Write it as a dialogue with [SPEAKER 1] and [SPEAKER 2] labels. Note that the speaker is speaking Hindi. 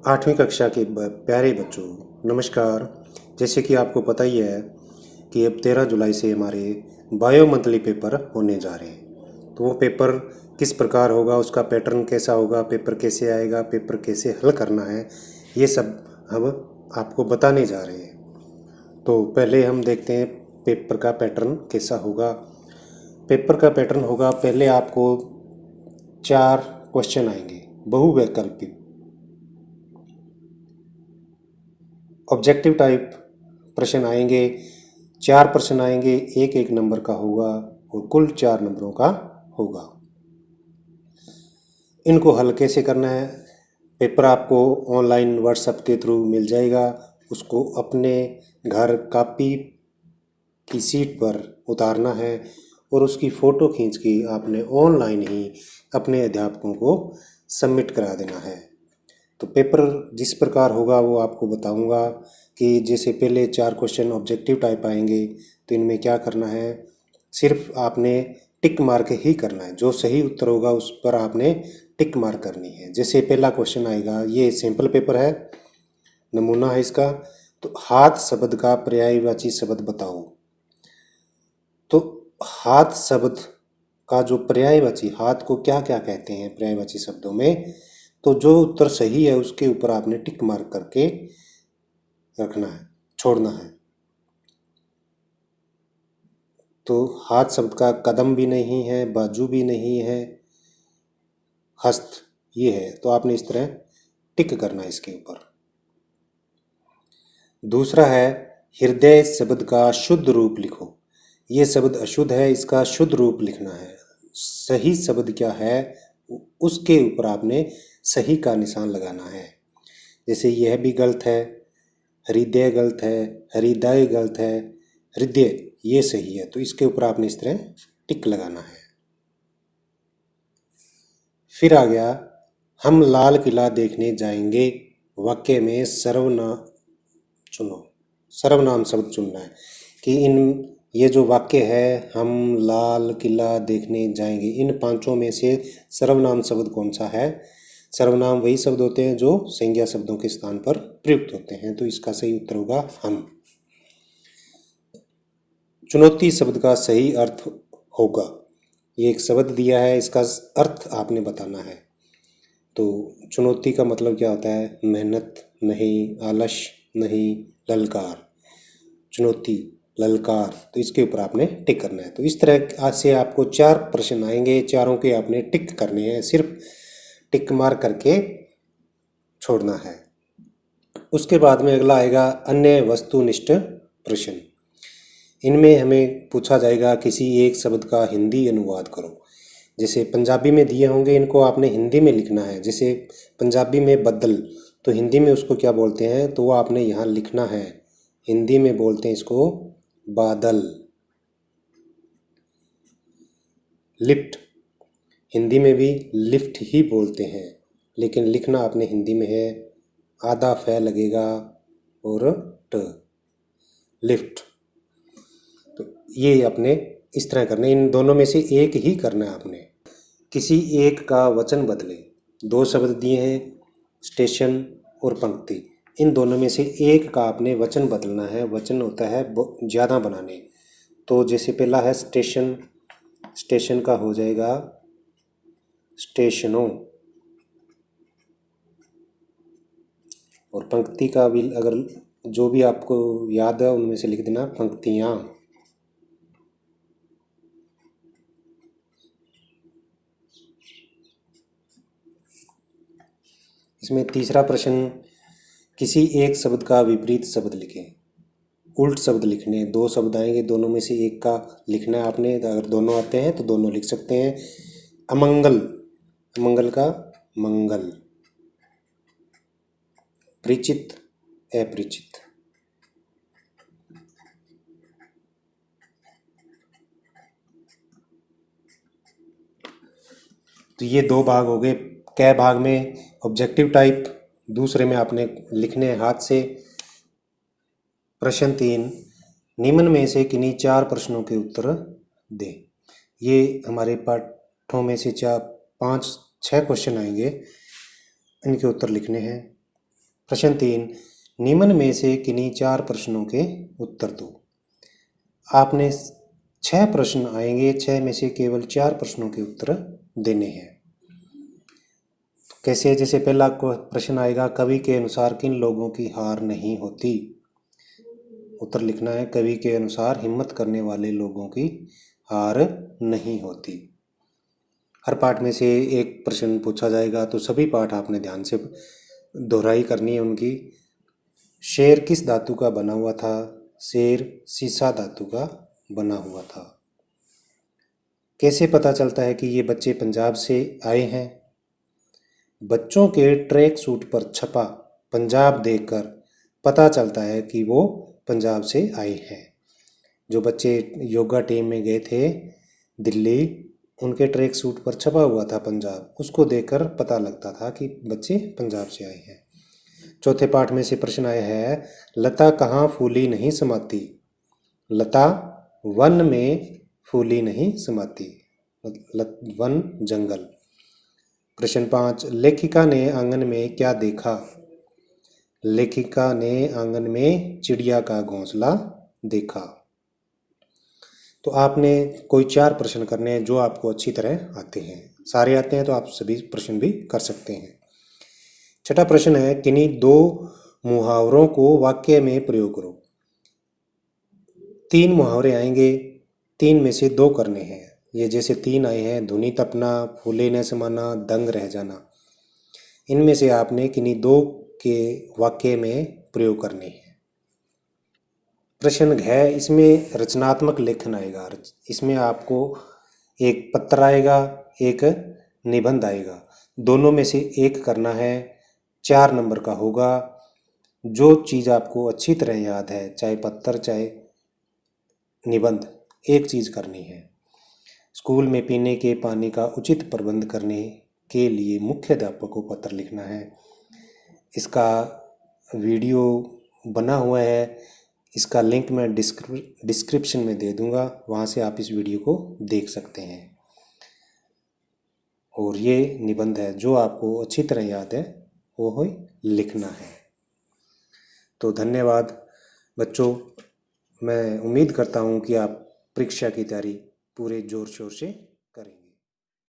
[SPEAKER 1] आठवीं कक्षा के प्यारे बच्चों, नमस्कार। जैसे कि आपको पता ही है कि अब 13 जुलाई से हमारे बायो मंथली पेपर होने जा रहे हैं। तो वो पेपर किस प्रकार होगा, उसका पैटर्न कैसा होगा, पेपर कैसे आएगा, पेपर कैसे हल करना है, ये सब हम आपको बताने जा रहे हैं। तो पहले हम देखते हैं पेपर का पैटर्न कैसा होगा। पेपर का पैटर्न होगा, पहले आपको 4 क्वेश्चन आएंगे बहुवैकल्पिक, ऑब्जेक्टिव टाइप प्रश्न आएंगे। 4 प्रश्न आएंगे, एक एक नंबर का होगा और कुल 4 नंबरों का होगा। इनको हल कैसे करना है, पेपर आपको ऑनलाइन व्हाट्सएप के थ्रू मिल जाएगा। उसको अपने घर कॉपी की सीट पर उतारना है और उसकी फ़ोटो खींच के आपने ऑनलाइन ही अपने अध्यापकों को सबमिट करा देना है। तो पेपर जिस प्रकार होगा वो आपको बताऊंगा कि जैसे पहले 4 क्वेश्चन ऑब्जेक्टिव टाइप आएंगे, तो इनमें क्या करना है, सिर्फ आपने टिक मार्क ही करना है। जो सही उत्तर होगा उस पर आपने टिक मार्क करनी है। जैसे पहला क्वेश्चन आएगा, ये सैंपल पेपर है, नमूना है इसका। तो हाथ शब्द का पर्यायवाची शब्द बताओ। तो हाथ शब्द का जो पर्यायवाची, हाथ को क्या क्या कहते हैं पर्यायवाची शब्दों में, तो जो उत्तर सही है उसके ऊपर आपने टिक मार्क करके रखना है, छोड़ना है। तो हाथ शब्द का कदम भी नहीं है, बाजू भी नहीं है, हस्त ये है, तो आपने इस तरह टिक करना है इसके ऊपर। दूसरा है, हृदय शब्द का शुद्ध रूप लिखो। ये शब्द अशुद्ध है, इसका शुद्ध रूप लिखना है। सही शब्द क्या है उसके ऊपर आपने सही का निशान लगाना है। जैसे यह भी गलत है, हृदय गलत है, हृदय गलत है, हृदय ये सही है, तो इसके ऊपर आपने इस तरह टिक लगाना है। फिर आ गया, हम लाल किला देखने जाएंगे। वाक्य में सर्वनाम चुनो, सर्वनाम शब्द चुनना है कि इन ये जो वाक्य है, हम लाल किला देखने जाएंगे, इन पांचों में से सर्वनाम शब्द कौन सा है। सर्वनाम वही शब्द होते हैं जो संज्ञा शब्दों के स्थान पर प्रयुक्त होते हैं, तो इसका सही उत्तर होगा हम। चुनौती शब्द का सही अर्थ होगा, ये एक शब्द दिया है, इसका अर्थ आपने बताना है। तो चुनौती का मतलब क्या होता है, मेहनत नहीं, आलस्य नहीं, ललकार। चुनौती, ललकार, तो इसके ऊपर आपने टिक करना है। तो इस तरह से आपको 4 प्रश्न आएंगे, चारों के आपने टिक करने हैं, सिर्फ टिक मार करके छोड़ना है। उसके बाद में अगला आएगा अन्य वस्तुनिष्ठ प्रश्न। इनमें हमें पूछा जाएगा किसी एक शब्द का हिंदी अनुवाद करो। जैसे पंजाबी में दिए होंगे, इनको आपने हिंदी में लिखना है। जैसे पंजाबी में बदल, तो हिंदी में उसको क्या बोलते हैं, तो वो आपने यहाँ लिखना है। हिंदी में बोलते हैं इसको बादल। लिफ्ट, हिंदी में भी लिफ्ट ही बोलते हैं, लेकिन लिखना आपने हिंदी में है, आधा फै लगेगा और ट, लिफ्ट। तो ये अपने इस तरह करना है, इन दोनों में से एक ही करना है आपने। किसी एक का वचन बदले, 2 शब्द दिए हैं, स्टेशन और पंक्ति, इन दोनों में से एक का आपने वचन बदलना है। वचन होता है ज़्यादा बनाने। तो जैसे पहला है स्टेशन, स्टेशन का हो जाएगा स्टेशनों, और पंक्ति का भी अगर जो भी आपको याद है उनमें से लिख देना, पंक्तियाँ। इसमें तीसरा प्रश्न, किसी एक शब्द का विपरीत शब्द लिखें। उल्ट शब्द लिखने, 2 शब्द आएंगे, दोनों में से एक का लिखना है आपने। अगर दोनों आते हैं तो दोनों लिख सकते हैं। अमंगल, अमंगल का मंगल, परिचित, अपरिचित। तो ये 2 भाग हो गए। कै भाग में ऑब्जेक्टिव टाइप, दूसरे में आपने लिखने हैं हाथ से। प्रश्न 3, निम्न में से किन्हीं 4 प्रश्नों के उत्तर दें। ये हमारे पाठों में से 4 5 6 क्वेश्चन आएंगे, इनके उत्तर लिखने हैं। प्रश्न 3, निम्न में से किन्हीं 4 प्रश्नों के उत्तर दो। आपने 6 प्रश्न आएंगे, 6 में से केवल 4 प्रश्नों के उत्तर देने हैं। कैसे? जैसे पहला प्रश्न आएगा, कवि के अनुसार किन लोगों की हार नहीं होती? उत्तर लिखना है, कवि के अनुसार हिम्मत करने वाले लोगों की हार नहीं होती। हर पाठ में से एक प्रश्न पूछा जाएगा, तो सभी पाठ आपने ध्यान से दोहराई करनी है उनकी। शेर किस धातु का बना हुआ था? शेर सीसा धातु का बना हुआ था। कैसे पता चलता है कि ये बच्चे पंजाब से आए हैं? बच्चों के ट्रैक सूट पर छपा पंजाब देखकर पता चलता है कि वो पंजाब से आए हैं। जो बच्चे योगा टीम में गए थे दिल्ली, उनके ट्रैक सूट पर छपा हुआ था पंजाब, उसको देखकर पता लगता था कि बच्चे पंजाब से आए हैं। चौथे पाठ में से प्रश्न आया है, लता कहाँ फूली नहीं समाती? लता वन में फूली नहीं समाती। वन जंगल। प्रश्न 5, लेखिका ने आंगन में क्या देखा? लेखिका ने आंगन में चिड़िया का घोंसला देखा। तो आपने कोई 4 प्रश्न करने हैं जो आपको अच्छी तरह आते हैं। सारे आते हैं तो आप सभी प्रश्न भी कर सकते हैं। छठा प्रश्न है, किन्हीं 2 मुहावरों को वाक्य में प्रयोग करो। 3 मुहावरे आएंगे, 3 में से 2 करने हैं। ये जैसे 3 आए हैं, धुनी तपना, फूले न समाना, दंग रह जाना। इनमें से आपने किन्हीं 2 के वाक्य में प्रयोग करने हैं। प्रश्न है, इसमें रचनात्मक लेखन आएगा। इसमें आपको एक पत्र आएगा, एक निबंध आएगा, दोनों में से एक करना है। 4 नंबर का होगा। जो चीज़ आपको अच्छी तरह याद है, चाहे पत्र चाहे निबंध, एक चीज़ करनी है। स्कूल में पीने के पानी का उचित प्रबंध करने के लिए मुख्याध्यापक को पत्र लिखना है। इसका वीडियो बना हुआ है, इसका लिंक मैं डिस्क्रिप्शन में दे दूंगा, वहाँ से आप इस वीडियो को देख सकते हैं। और ये निबंध है, जो आपको अच्छी तरह याद है वो लिखना है। तो धन्यवाद बच्चों, मैं उम्मीद करता हूँ कि आप परीक्षा की तैयारी पूरे ज़ोर शोर से